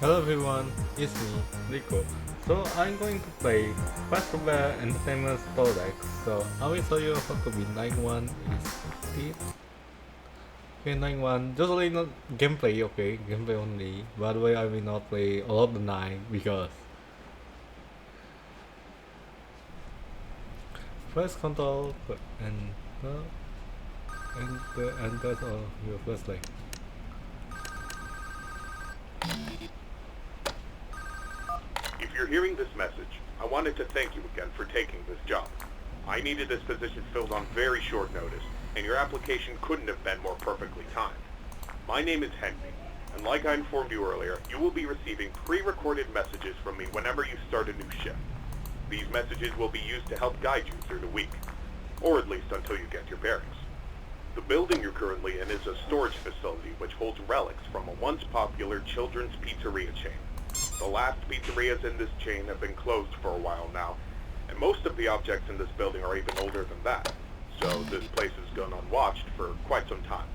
Hello everyone, it's me, Rico. So I'm going to play Fazbear Entertainment Store Deck. So I will show you how to be 9-1 is this. Okay, 9-1, just only not gameplay, okay, gameplay only. By the way, I will not play all of the 9 because first control and that's all your first leg. If you're hearing this message, I wanted to thank you again for taking this job. I needed this position filled on very short notice, and your application couldn't have been more perfectly timed. My name is Henry, and like I informed you earlier, you will be receiving pre-recorded messages from me whenever you start a new shift. These messages will be used to help guide you through the week, or at least until you get your bearings. The building you're currently in is a storage facility which holds relics from a once popular children's pizzeria chain. The last pizzerias in this chain have been closed for a while now, and most of the objects in this building are even older than that, so this place has gone unwatched for quite some time.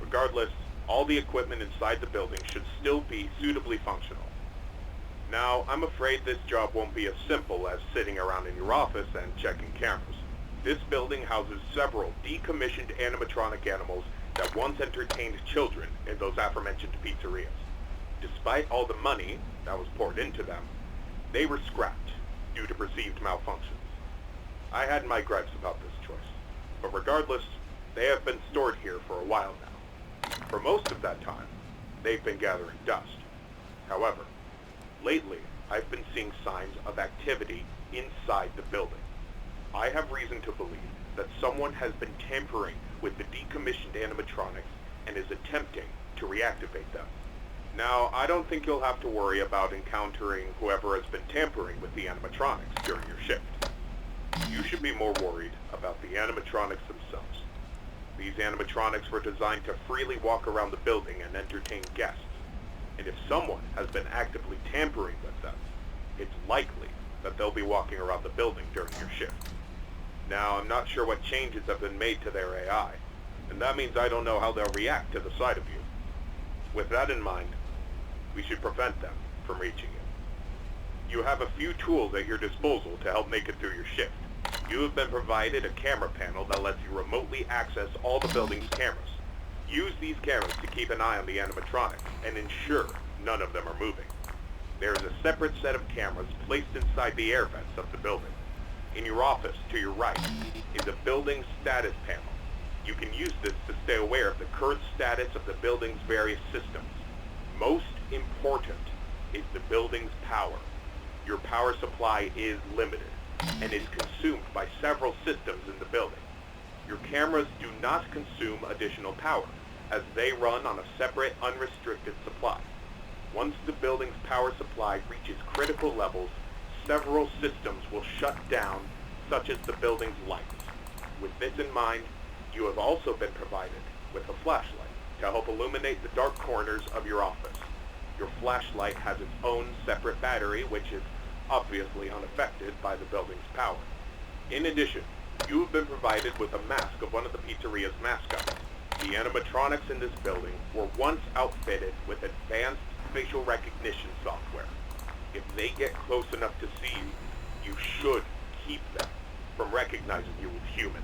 Regardless, all the equipment inside the building should still be suitably functional. Now, I'm afraid this job won't be as simple as sitting around in your office and checking cameras. This building houses several decommissioned animatronic animals that once entertained children in those aforementioned pizzerias. Despite all the money that was poured into them, they were scrapped due to perceived malfunctions. I had my gripes about this choice, but regardless, they have been stored here for a while now. For most of that time, they've been gathering dust. However, lately, I've been seeing signs of activity inside the building. I have reason to believe that someone has been tampering with the decommissioned animatronics and is attempting to reactivate them. Now, I don't think you'll have to worry about encountering whoever has been tampering with the animatronics during your shift. You should be more worried about the animatronics themselves. These animatronics were designed to freely walk around the building and entertain guests. And if someone has been actively tampering with them, it's likely that they'll be walking around the building during your shift. Now, I'm not sure what changes have been made to their AI, and that means I don't know how they'll react to the sight of you. With that in mind, we should prevent them from reaching you. You have a few tools at your disposal to help make it through your shift. You have been provided a camera panel that lets you remotely access all the building's cameras. Use these cameras to keep an eye on the animatronics and ensure none of them are moving. There is a separate set of cameras placed inside the air vents of the building. In your office, to your right, is a building status panel. You can use this to stay aware of the current status of the building's various systems. Most important is the building's power. Your power supply is limited and is consumed by several systems in the building. Your cameras do not consume additional power, as they run on a separate, unrestricted supply. Once the building's power supply reaches critical levels, several systems will shut down, such as the building's lights. With this in mind, you have also been provided with a flashlight to help illuminate the dark corners of your office. Your flashlight has its own separate battery, which is obviously unaffected by the building's power. In addition, you have been provided with a mask of one of the pizzeria's mascots. The animatronics in this building were once outfitted with advanced facial recognition software. If they get close enough to see you, you should keep them from recognizing you as human.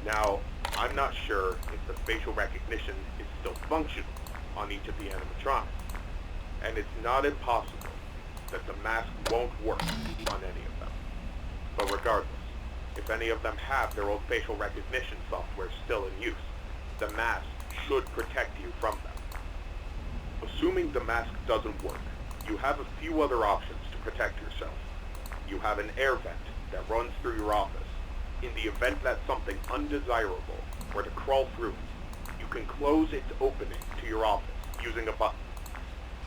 Now, I'm not sure if the facial recognition is still functional on each of the animatronics, and it's not impossible that the mask won't work on any of them. But regardless, if any of them have their old facial recognition software still in use, the mask should protect you from them. Assuming the mask doesn't work, you have a few other options to protect yourself. You have an air vent that runs through your office. In the event that something undesirable were to crawl through it, you can close its opening to your office using a button.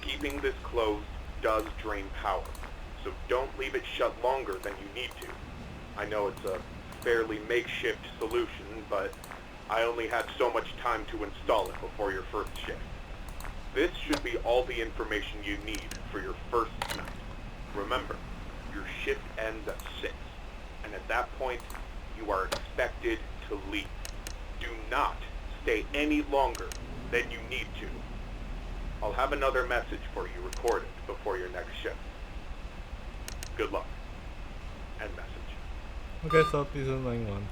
Keeping this closed does drain power, so don't leave it shut longer than you need to. I know it's a fairly makeshift solution, but I only had so much time to install it before your first shift. This should be all the information you need for your first night. Remember, your shift ends at 6, and at that point, you are expected to leave. Do not stay any longer than you need to. I'll have another message for you recorded before your next shift. Good luck. End message. Okay, so this is line 1.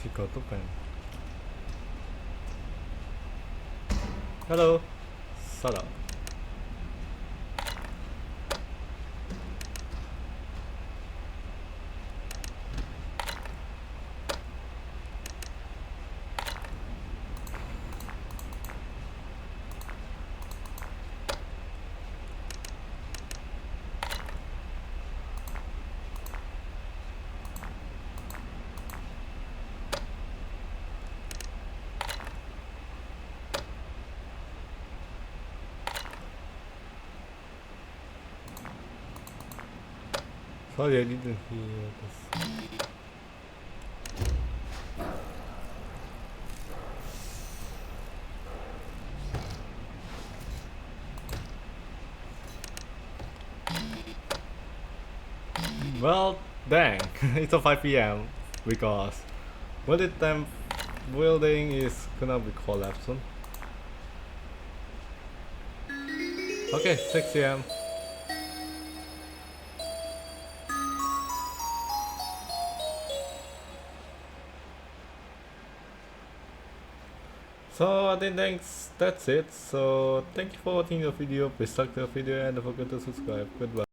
She got to pen. Hello. Shut up. Sorry, I didn't hear this. Well, dang, it's a 5 p.m. because the time building is gonna be collapsed soon. Okay, 6 p.m. So I think that's it. So thank you for watching the video. Please like the video and don't forget to subscribe. Goodbye.